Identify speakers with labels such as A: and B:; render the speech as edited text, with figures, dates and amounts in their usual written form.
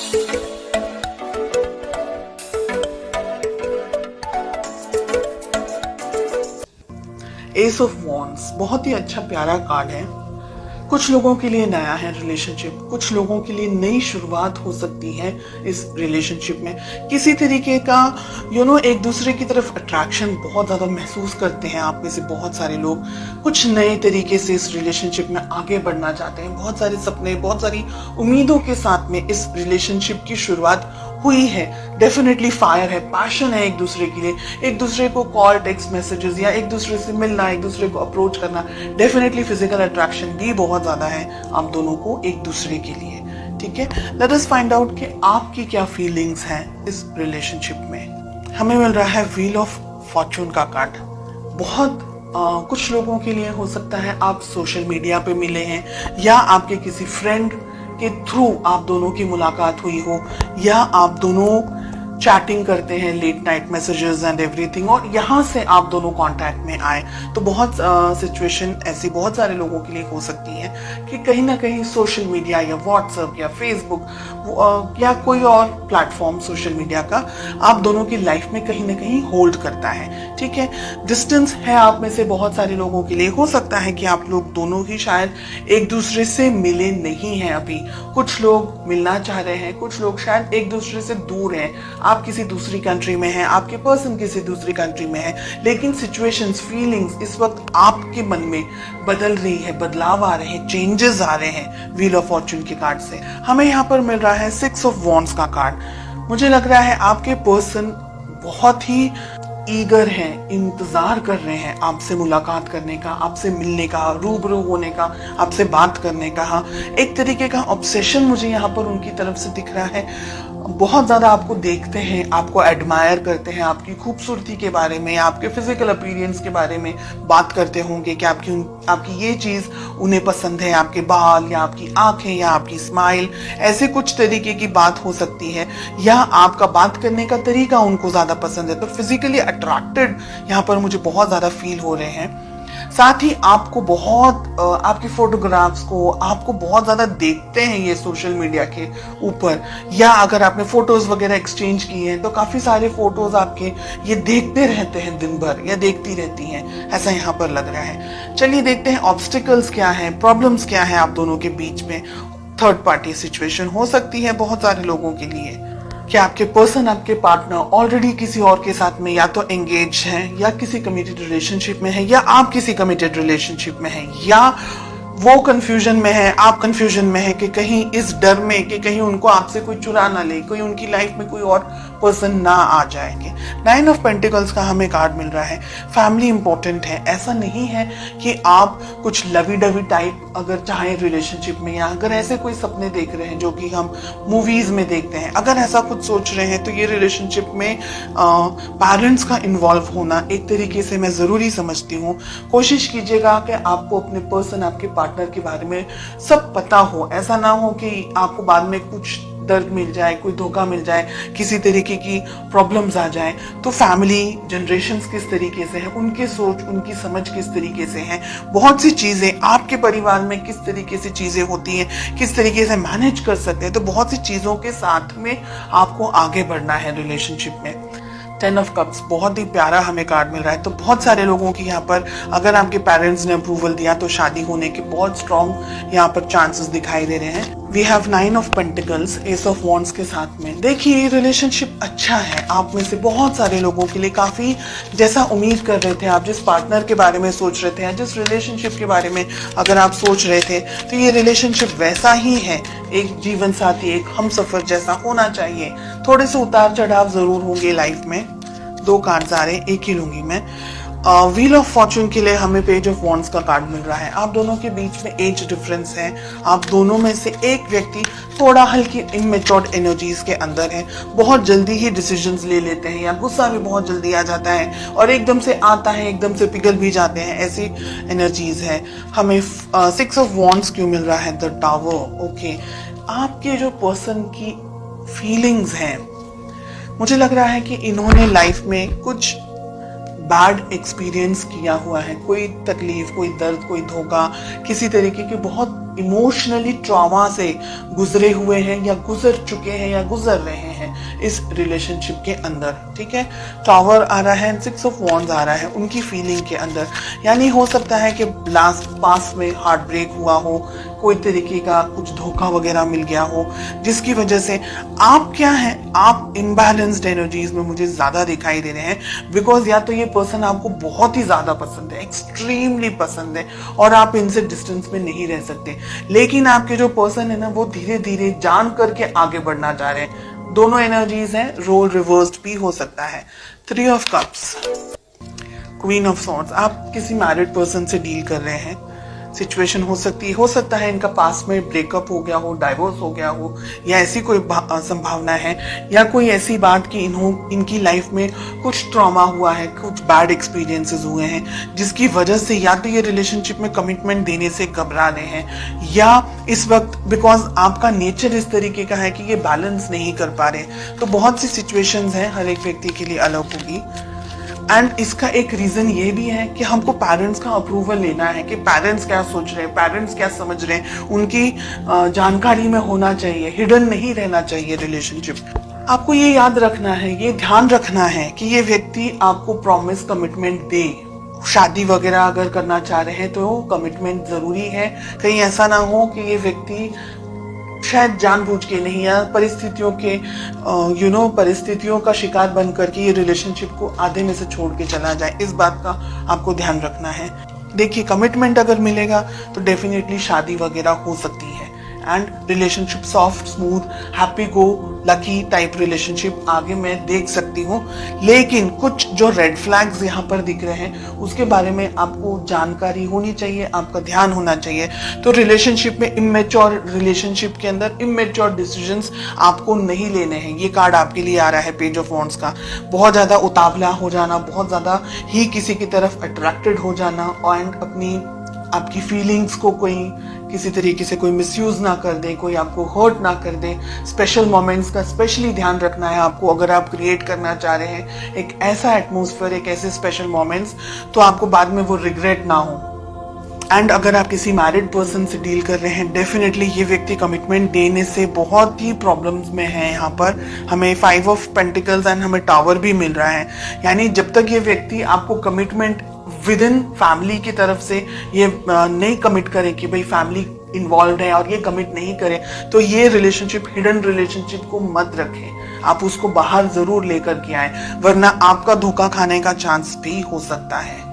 A: S of wands बहुत ही अच्छा प्यारा कार्ड है। कुछ लोगों के लिए नया है रिलेशनशिप, कुछ लोगों के लिए नई शुरुआत हो सकती है इस रिलेशनशिप में। किसी तरीके का एक दूसरे की तरफ अट्रैक्शन बहुत ज़्यादा महसूस करते हैं आप में से बहुत सारे लोग। कुछ नए तरीके से इस रिलेशनशिप में आगे बढ़ना चाहते हैं। बहुत सारे सपने, बहुत सारी उम्मीदों के साथ में इस रिलेशनशिप की शुरुआत हुई है। डेफिनेटली फायर है, पैशन है एक दूसरे के लिए, एक दूसरे को कॉल, टेक्स्ट मैसेजेस या एक दूसरे से मिलना, एक दूसरे को अप्रोच करना। डेफिनेटली फिजिकल अट्रैक्शन भी बहुत ज्यादा है आप दोनों को एक दूसरे के लिए। ठीक है, लेट अस फाइंड आउट कि आपकी क्या फीलिंग्स हैं इस रिलेशनशिप में। हमें मिल रहा है व्हील ऑफ फॉर्चून का कार्ड। बहुत कुछ लोगों के लिए हो सकता है आप सोशल मीडिया पे मिले हैं या आपके किसी फ्रेंड के थ्रू आप दोनों की मुलाकात हुई हो, या आप दोनों चैटिंग करते हैं, late night messages and everything, और यहाँ से आप दोनों कांटेक्ट में आए। तो बहुत सिचुएशन ऐसी बहुत सारे लोगों के लिए हो सकती है कि कहीं ना कहीं सोशल मीडिया या व्हाट्सएप या फेसबुक या कोई और प्लेटफॉर्म सोशल मीडिया का आप दोनों की लाइफ में कहीं ना कहीं होल्ड करता है। ठीक है, डिस्टेंस है आप में से बहुत सारे लोगों के लिए। हो सकता है कि आप लोग दोनों ही शायद एक दूसरे से मिले नहीं हैं अभी। कुछ लोग मिलना चाह रहे हैं, कुछ लोग शायद एक दूसरे से दूर हैं। आप किसी दूसरी कंट्री में हैं, आपके पर्सन किसी दूसरी कंट्री में है, लेकिन सिचुएशंस, फीलिंग्स इस वक्त आपके मन में बदल रही है, बदलाव आ रहे हैं, चेंजेस आ रहे हैं व्हील ऑफ फॉर्चून के कार्ड से। हमें यहाँ पर मिल रहा है 6 ऑफ वॉन्ड्स का कार्ड। मुझे लग रहा है आपके पर्सन बहुत ही ईगर हैं, इंतजार कर रहे हैं आपसे मुलाकात करने का, आपसे मिलने का, रूबरू होने का, आपसे बात करने का। हाँ, एक तरीके का ऑब्सेशन मुझे यहाँ पर उनकी तरफ से दिख रहा है। बहुत ज्यादा आपको देखते हैं, आपको एडमायर करते हैं, आपकी खूबसूरती के बारे में, आपके फिजिकल अपीयरेंस के बारे में बात करते होंगे कि आपकी ये चीज उन्हें पसंद है, आपके बाल या आपकी आंखें या आपकी स्माइल, ऐसे कुछ तरीके की बात हो सकती है, या आपका बात करने का तरीका उनको ज्यादा पसंद है। तो फिजिकली अट्रैक्टेड यहाँ पर मुझे बहुत ज्यादा फील हो रहे हैं। साथ ही आपको बहुत आपकी फोटोग्राफ्स को आपको बहुत ज्यादा देखते हैं ये सोशल मीडिया के ऊपर, या अगर आपने फोटोज वगैरह एक्सचेंज किए हैं तो काफी सारे फोटोज आपके ये देखते रहते हैं दिन भर, या देखती रहती हैं, ऐसा यहाँ पर लग रहा है। चलिए देखते हैं ऑब्स्टिकल्स क्या है, प्रॉब्लम्स क्या है आप दोनों के बीच में। थर्ड पार्टी सिचुएशन हो सकती है बहुत सारे लोगों के लिए कि आपके पर्सन, आपके पार्टनर ऑलरेडी किसी और के साथ में या तो एंगेज हैं, या किसी कमिटेड रिलेशनशिप में है, या आप किसी कमिटेड रिलेशनशिप में हैं, या वो कंफ्यूजन में है, आप कंफ्यूजन में है कि कहीं इस डर में कि कहीं उनको आपसे कोई चुरा ना ले, कोई उनकी लाइफ में कोई और पर्सन ना आ जाएंगे। 9 ऑफ पेंटिकल्स का हमें कार्ड मिल रहा है। फैमिली इंपॉर्टेंट है। ऐसा नहीं है कि आप कुछ लवी डवी टाइप अगर चाहें रिलेशनशिप में, या अगर ऐसे कोई सपने देख रहे हैं जो कि हम मूवीज में देखते हैं, अगर ऐसा कुछ सोच रहे हैं तो ये रिलेशनशिप में पेरेंट्स का इन्वॉल्व होना एक तरीके से मैं जरूरी समझती हूँ। कोशिश कीजिएगा कि आपको अपने पर्सन, आपके पार्टनर के बारे में सब पता हो। ऐसा ना हो कि आपको बाद में कुछ दर्द मिल जाए, कोई धोखा मिल जाए, किसी तरीके की प्रॉब्लम्स आ जाए। तो फैमिली जनरेशंस किस तरीके से है, उनकी सोच, उनकी समझ किस तरीके से है, बहुत सी चीजें आपके परिवार में किस तरीके से चीजें होती हैं, किस तरीके से मैनेज कर सकते हैं। तो बहुत सी चीजों के साथ में आपको आगे बढ़ना है रिलेशनशिप में। 10 ऑफ कप्स बहुत ही प्यारा हमें कार्ड मिल रहा है। तो बहुत सारे लोगों की यहाँ पर अगर आपके पेरेंट्स ने अप्रूवल दिया तो शादी होने के बहुत स्ट्रॉन्ग यहाँ पर चांसेस दिखाई दे रहे हैं। We have 9 of pentacles, ace of wands के साथ में। देखिए रिलेशनशिप अच्छा है आप में से बहुत सारे लोगों के लिए, काफी जैसा उम्मीद कर रहे थे आप, जिस पार्टनर के बारे में सोच रहे थे या जिस रिलेशनशिप के बारे में अगर आप सोच रहे थे, तो ये रिलेशनशिप वैसा ही है। एक जीवन साथी, एक हमसफर जैसा होना चाहिए। थोड़े से उतार चढ़ाव जरूर होंगे लाइफ में। 2 कार्ड्स आ रहे हैं, एक ही लूंगी मैं। व्हील ऑफ फॉर्चून के लिए हमें पेज ऑफ वॉन्ड्स का कार्ड मिल रहा है। आप दोनों के बीच में एज डिफरेंस है। आप दोनों में से एक व्यक्ति थोड़ा हल्की इमेच्योर्ड एनर्जीज के अंदर है, बहुत जल्दी ही डिसीजंस ले लेते हैं, या गुस्सा भी बहुत जल्दी आ जाता है और एकदम से आता है, एकदम से पिघल भी जाते हैं, ऐसी एनर्जीज है। हमें 6 ऑफ वॉन्ड्स क्यों मिल रहा है? The tower. ओके, आपके जो पर्सन की फीलिंग्स हैं, मुझे लग रहा है कि इन्होंने लाइफ में कुछ बैड एक्सपीरियंस किया हुआ है, कोई तकलीफ, कोई दर्द, कोई धोखा, किसी तरीके की बहुत इमोशनली ट्रॉमा से गुजरे हुए हैं या गुजर चुके हैं या गुजर रहे हैं इस रिलेशनशिप के अंदर। ठीक है, टावर आ रहा है, 6 ऑफ वॉन्ड्स आ रहा है उनकी फीलिंग के अंदर। यानी हो सकता है कि लास्ट पास में हार्ट ब्रेक हुआ हो, कोई तरीके का कुछ धोखा वगैरह मिल गया हो, जिसकी वजह से आप क्या है, आप इनबैलेंस्ड एनर्जीज में मुझे ज्यादा दिखाई दे रहे हैं। बिकॉज या तो ये पर्सन आपको बहुत ही ज्यादा पसंद है, एक्सट्रीमली पसंद है, और आप इनसे डिस्टेंस में नहीं रह सकते, लेकिन आपके जो पर्सन है ना वो धीरे धीरे जान करके आगे बढ़ना चाह रहे हैं। दोनों एनर्जीज हैं, रोल रिवर्स्ड भी हो सकता है। 3 of cups, queen of swords, आप किसी मैरिड पर्सन से डील कर रहे हैं। सिचुएशन हो सकता है इनका पास में ब्रेकअप हो गया हो, डाइवोर्स हो गया हो, या ऐसी कोई संभावना है, या कोई ऐसी बात कि इनकी लाइफ में कुछ ट्रॉमा हुआ है, कुछ बैड एक्सपीरियंसेस हुए हैं, जिसकी वजह से या तो ये रिलेशनशिप में कमिटमेंट देने से घबरा रहे हैं, या इस वक्त बिकॉज आपका नेचर इस तरीके का है कि ये बैलेंस नहीं कर पा रहे। तो बहुत सी सिचुएशंस हैं, हर एक व्यक्ति के लिए अलग होगी। एंड इसका एक रीजन ये भी है कि हमको पेरेंट्स का अप्रूवल लेना है कि पेरेंट्स क्या सोच रहे हैं, पेरेंट्स क्या समझ रहे हैं, उनकी जानकारी में होना चाहिए, हिडन नहीं रहना चाहिए रिलेशनशिप। आपको ये याद रखना है, ये ध्यान रखना है कि ये व्यक्ति आपको प्रॉमिस कमिटमेंट दे। शादी वगैरह अगर करना चाह रहे हैं तो कमिटमेंट जरूरी है। कहीं ऐसा ना हो कि ये व्यक्ति शायद जानबूझ के नहीं, या परिस्थितियों के परिस्थितियों का शिकार बन करके ये रिलेशनशिप को आधे में से छोड़ के चला जाए। इस बात का आपको ध्यान रखना है। देखिए, कमिटमेंट अगर मिलेगा तो डेफिनेटली शादी वगैरह हो सकती है, and relationship soft, smooth, happy go lucky type relationship आगे मैं देख सकती हूँ। लेकिन कुछ जो रेड फ्लैग्स यहाँ पर दिख रहे हैं उसके बारे में आपको जानकारी होनी चाहिए, आपका ध्यान होना चाहिए। तो रिलेशनशिप में इमेच्योर, रिलेशनशिप के अंदर इमेच्योर डिसीजंस आपको नहीं लेने हैं। ये कार्ड आपके लिए आ रहा है, पेज ऑफ वॉन्ड्स का। बहुत ज्यादा उतावला हो जाना, बहुत ज्यादा ही किसी की तरफ अट्रैक्टेड हो जाना, एंड आपकी फीलिंग्स को कोई किसी तरीके से कोई मिसयूज ना कर दे, कोई आपको हर्ट ना कर दे। स्पेशल मोमेंट्स का स्पेशली ध्यान रखना है आपको। अगर आप क्रिएट करना चाह रहे हैं एक ऐसा एटमॉस्फेयर, एक ऐसे स्पेशल मोमेंट्स, तो आपको बाद में वो रिग्रेट ना हो। एंड अगर आप किसी मैरिड पर्सन से डील कर रहे हैं, डेफिनेटली ये व्यक्ति कमिटमेंट देने से बहुत ही प्रॉब्लम्स में है। यहाँ पर हमें 5 ऑफ पेंटिकल्स एंड हमें टावर भी मिल रहा है। यानी जब तक ये व्यक्ति आपको कमिटमेंट विद इन फैमिली की तरफ से ये नहीं कमिट करे कि भाई फैमिली इन्वॉल्व है और ये कमिट नहीं करे, तो ये रिलेशनशिप, हिडन रिलेशनशिप को मत रखें। आप उसको बाहर जरूर लेकर के आए, वरना आपका धोखा खाने का चांस भी हो सकता है।